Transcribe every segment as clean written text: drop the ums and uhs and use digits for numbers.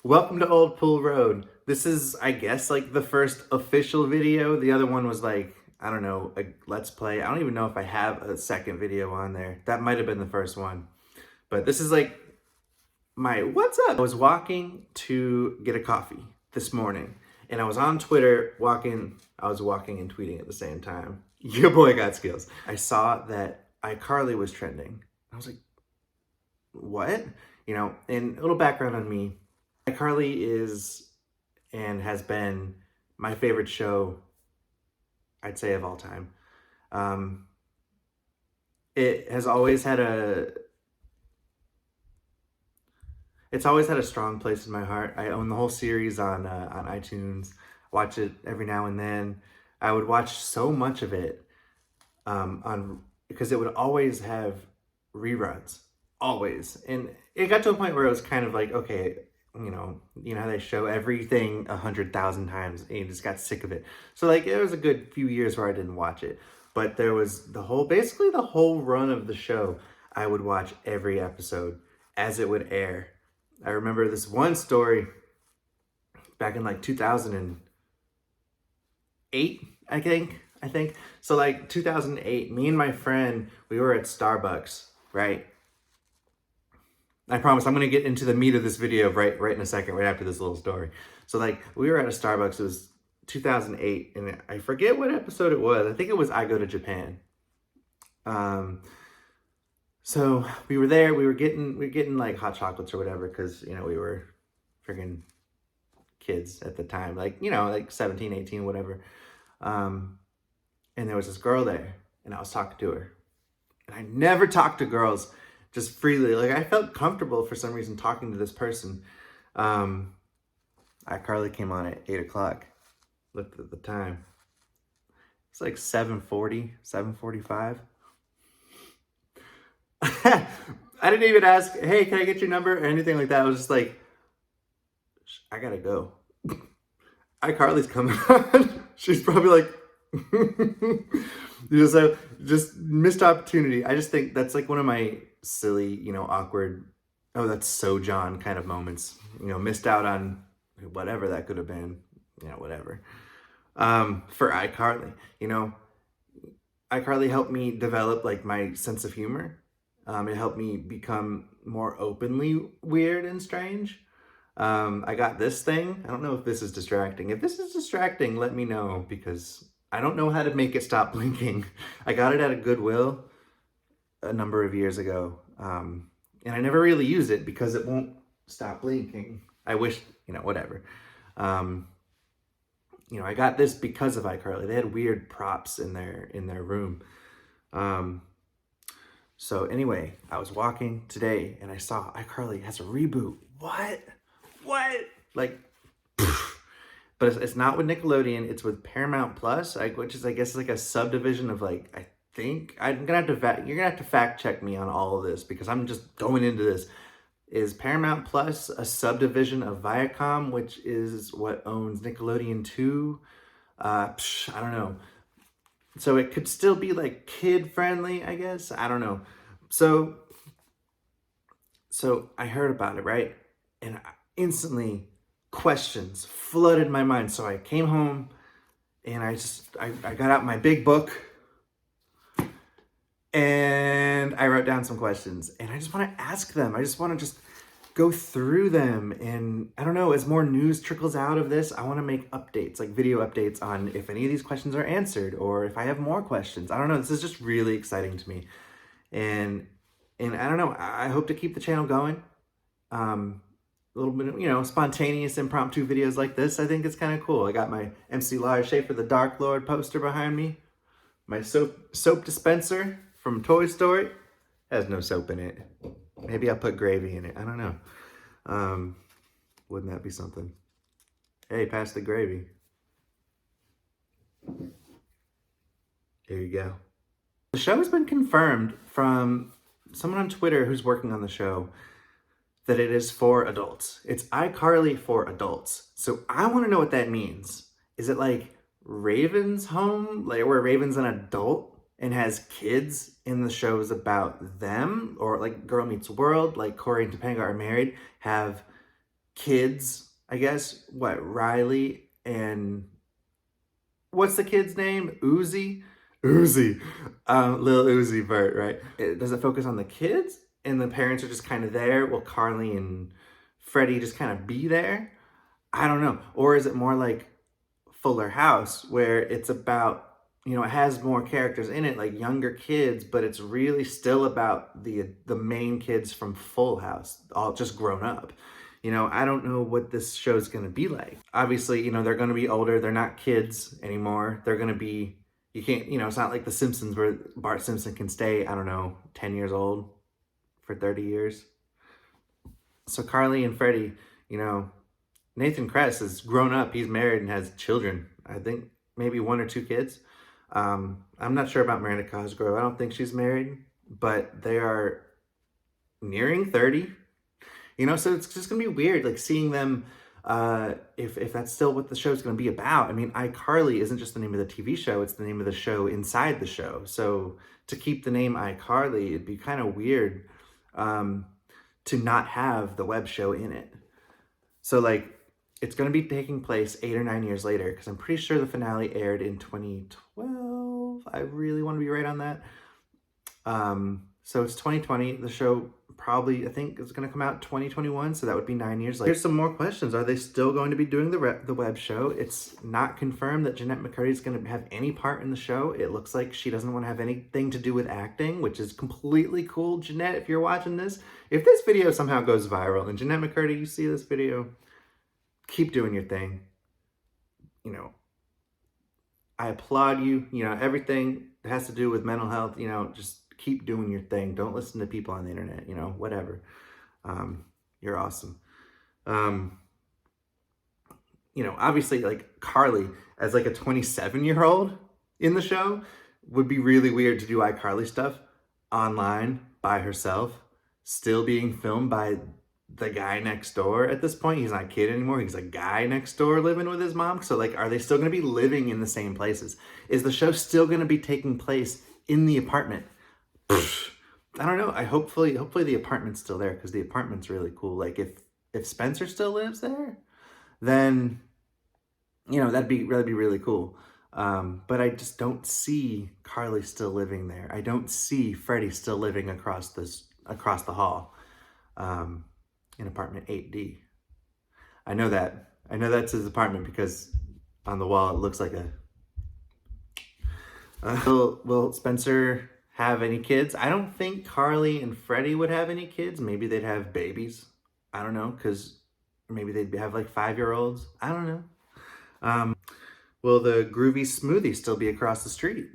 Welcome to Old Pool Road. This is, I guess, like the first official video. The other one was like, I don't know, a Let's Play. I don't even know if I have a second video on there. That might have been the first one. But this is like my what's up. I was walking to get a coffee this morning. And I was on Twitter I was walking and tweeting at the same time. Your boy got skills. I saw that iCarly was trending. I was like, what? And a little background on me. iCarly is and has been my favorite show, I'd say, of all time. It has always had it's always had a strong place in my heart. I own the whole series on iTunes. Watch it every now and then. I would watch so much of it because it would always have reruns, always. And it got to a point where it was kind of like, okay, you know how they show everything 100,000 times and you just got sick of it. So like it was a good few years where I didn't watch it, but there was basically the whole run of the show. I would watch every episode as it would air. I remember this one story back in like 2008, I think. So like 2008, me and my friend, we were at Starbucks, right? I promise I'm going to get into the meat of this video right in a second, right after this little story. So like we were at a Starbucks, it was 2008, and I forget what episode it was. I think it was I Go to Japan. So we were there, we were getting like hot chocolates or whatever, because, we were freaking kids at the time, like 17, 18, whatever. And there was this girl there, and I was talking to her. And I never talked to girls just freely. Like, I felt comfortable for some reason talking to this person. iCarly came on at 8 o'clock. Looked at the time. It's like 7:40, 7:45. I didn't even ask, hey, can I get your number or anything like that. I was just like, I gotta go. iCarly's coming on. She's probably like, just missed opportunity. I just think that's like one of my silly, awkward, oh, that's so John kind of moments. Missed out on whatever that could have been, whatever. For iCarly, iCarly helped me develop like my sense of humor. It helped me become more openly weird and strange. I got this thing. I don't know if this is distracting. If this is distracting, let me know, because I don't know how to make it stop blinking. I got it at a Goodwill a number of years ago. And I never really used it because it won't stop blinking. I wish, whatever. I got this because of iCarly. They had weird props in their room. So anyway, I was walking today and I saw iCarly has a reboot. What? Like, but it's not with Nickelodeon. It's with Paramount Plus, which is, I guess, like a subdivision of like, I think you're gonna have to fact check me on all of this, because I'm just going into this. Is Paramount Plus a subdivision of Viacom, which is what owns Nickelodeon 2? I don't know. So it could still be like kid friendly, I guess. I don't know. So I heard about it, right? And instantly questions flooded my mind. So I came home and I got out my big book and I wrote down some questions, and I just want to ask them. I just want to just go through them. And I don't know, as more news trickles out of this, I want to make updates, like video updates on if any of these questions are answered or if I have more questions. I don't know. This is just really exciting to me. And I don't know, I hope to keep the channel going. A little bit of, spontaneous impromptu videos like this. I think it's kind of cool. I got my MC Lars Schaefer the Dark Lord poster behind me. My soap dispenser from Toy Story has no soap in it. Maybe I'll put gravy in it. I don't know. Wouldn't that be something? Hey, pass the gravy. There you go. The show has been confirmed from someone on Twitter who's working on the show that it is for adults. It's iCarly for adults. So I want to know what that means. Is it like Raven's home, like where Raven's an adult and has kids in the shows about them? Or like Girl Meets World, like Corey and Topanga are married, have kids, I guess. What, Riley and what's the kid's name? Uzi? Uzi. Lil Uzi Vert, right? Does it focus on the kids and the parents are just kind of there? Will Carly and Freddie just kind of be there? I don't know. Or is it more like Fuller House, where it's about, it has more characters in it, like younger kids, but it's really still about the main kids from Full House, all just grown up. I don't know what this show's going to be like. Obviously, they're going to be older. They're not kids anymore. They're going to be, you can't, it's not like The Simpsons where Bart Simpson can stay, I don't know, 10 years old for 30 years. So Carly and Freddie, Nathan Kress has grown up. He's married and has children. I think maybe 1 or 2 kids. I'm not sure about Miranda Cosgrove. I don't think she's married, but they are nearing 30. So it's just gonna be weird, like seeing them. If that's still what the show's gonna be about. I mean, iCarly isn't just the name of the TV show; it's the name of the show inside the show. So to keep the name iCarly, it'd be kind of weird to not have the web show in it. So like, it's going to be taking place 8 or 9 years later, because I'm pretty sure the finale aired in 2012. I really want to be right on that. So it's 2020. The show probably, I think, is going to come out 2021, so that would be 9 years later. Here's some more questions. Are they still going to be doing the web show? It's not confirmed that Jeanette McCurdy is going to have any part in the show. It looks like she doesn't want to have anything to do with acting, which is completely cool. Jeanette, if you're watching this, if this video somehow goes viral, and Jeanette McCurdy, you see this video, keep doing your thing. I applaud you. Everything that has to do with mental health, just keep doing your thing. Don't listen to people on the internet, whatever. You're awesome. Obviously, like Carly as like a 27-year-old in the show would be really weird to do iCarly stuff online by herself, still being filmed by the guy next door at this point. He's not a kid anymore. He's a guy next door living with his mom. So like, are they still going to be living in the same places? Is the show still going to be taking place in the apartment? I don't know. Hopefully the apartment's still there, because the apartment's really cool. Like if Spencer still lives there, then that'd be really cool. But I just don't see Carly still living there. I don't see Freddie still living across the hall. In apartment 8D. I know that's his apartment because on the wall it looks like a... Will Spencer have any kids? I don't think Carly and Freddie would have any kids. Maybe they'd have babies. I don't know, because maybe they'd have like 5-year-olds. I don't know. Will the groovy smoothie still be across the street?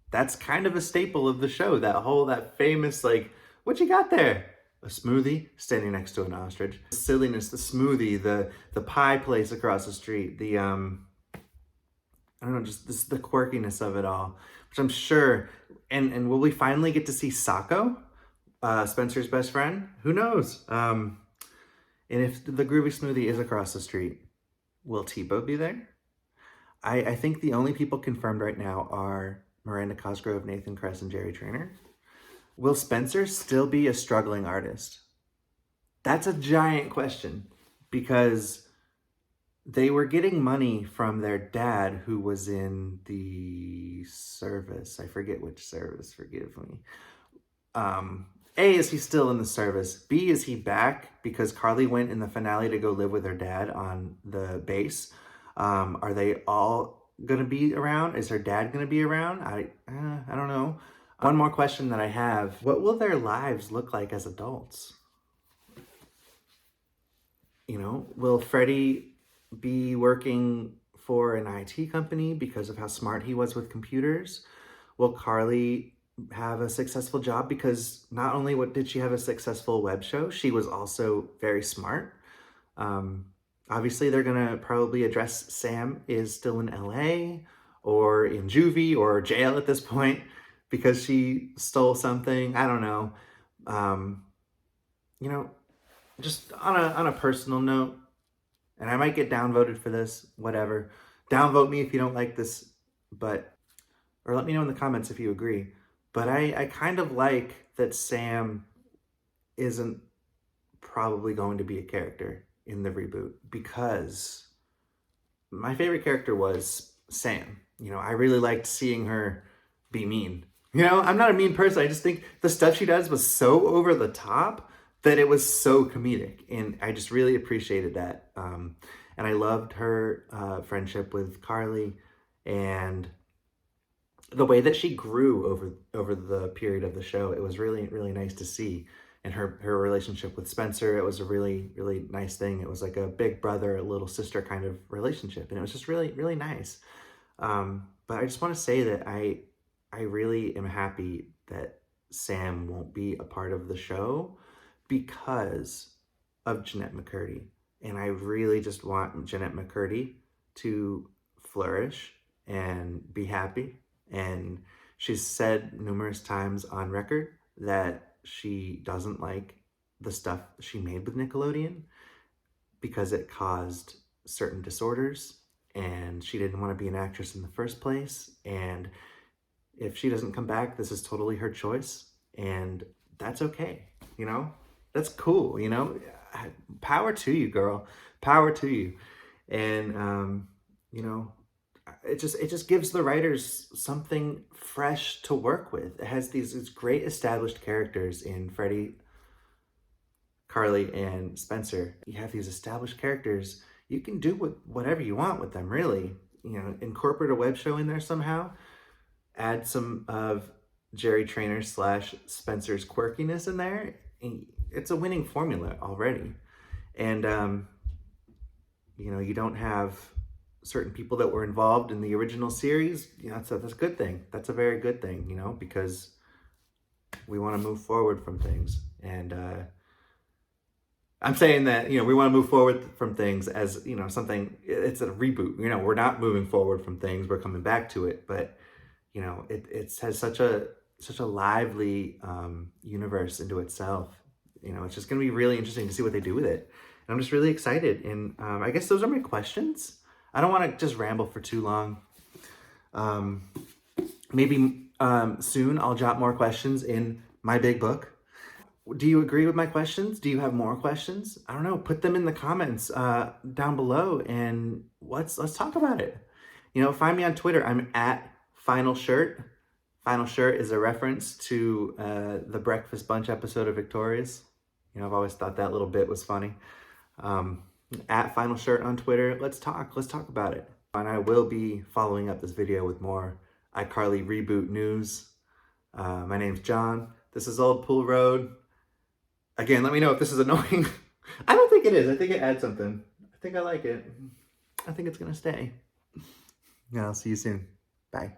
That's kind of a staple of the show. That famous, like, what you got there? A smoothie standing next to an ostrich. The silliness, the smoothie, the pie place across the street, the I don't know, just the quirkiness of it all, which I'm sure. And will we finally get to see Sacco, Spencer's best friend? Who knows? And if the groovy smoothie is across the street, will Tipo be there? I think the only people confirmed right now are Miranda Cosgrove, Nathan Kress, and Jerry Trainer. Will Spencer still be a struggling artist? That's a giant question, because they were getting money from their dad, who was in the service. I forget which service, forgive me. A, is he still in the service? B, is he back because Carly went in the finale to go live with her dad on the base? Are they all gonna be around? Is her dad gonna be around? I don't know. One more question that I have. What will their lives look like as adults? Will Freddie be working for an IT company because of how smart he was with computers? Will Carly have a successful job because not only did she have a successful web show, she was also very smart. Obviously, they're gonna probably address Sam is still in LA or in juvie or jail at this point, because she stole something. I don't know. Just on a personal note, and I might get downvoted for this, whatever. Downvote me if you don't like this, or let me know in the comments if you agree. But I kind of like that Sam isn't probably going to be a character in the reboot because my favorite character was Sam. You know, I really liked seeing her be mean. You know, I'm not a mean person. I just think the stuff she does was so over the top that it was so comedic. And I just really appreciated that. And I loved her friendship with Carly and the way that she grew over the period of the show. It was really, really nice to see. And her relationship with Spencer, it was a really, really nice thing. It was like a big brother, a little sister kind of relationship. And it was just really, really nice. But I just want to say that I really am happy that Sam won't be a part of the show because of Jeanette McCurdy. And I really just want Jeanette McCurdy to flourish and be happy. And she's said numerous times on record that she doesn't like the stuff she made with Nickelodeon because it caused certain disorders and she didn't want to be an actress in the first place. And if she doesn't come back, this is totally her choice. And that's okay, you know? That's cool, you know? Power to you, girl. Power to you. And, you know, it just gives the writers something fresh to work with. It has these great established characters in Freddie, Carly, and Spencer. You have these established characters. You can do whatever you want with them, really. You know, incorporate a web show in there somehow. Add some of Jerry Trainer / Spencer's quirkiness in there. It's a winning formula already. And, you know, you don't have certain people that were involved in the original series. You know, that's a good thing. That's a very good thing, you know, because we want to move forward from things. And I'm saying that, you know, we want to move forward from things as, you know, something, it's a reboot. You know, we're not moving forward from things. We're coming back to it. But, you know, it has such a lively universe into itself. You know, it's just going to be really interesting to see what they do with it. And I'm just really excited. And I guess those are my questions. I don't want to just ramble for too long. Maybe soon I'll drop more questions in my big book. Do you agree with my questions? Do you have more questions? I don't know. Put them in the comments down below and let's talk about it. You know, find me on Twitter. I'm at Final Shirt. Final Shirt is a reference to the Breakfast Bunch episode of Victorious. You know, I've always thought that little bit was funny. At Final Shirt on Twitter. Let's talk about it. And I will be following up this video with more iCarly reboot news. My name's John. This is Old Pool Road. Again, let me know if this is annoying. I don't think it is. I think it adds something. I think I like it. I think it's gonna stay. Yeah, I'll see you soon. Bye.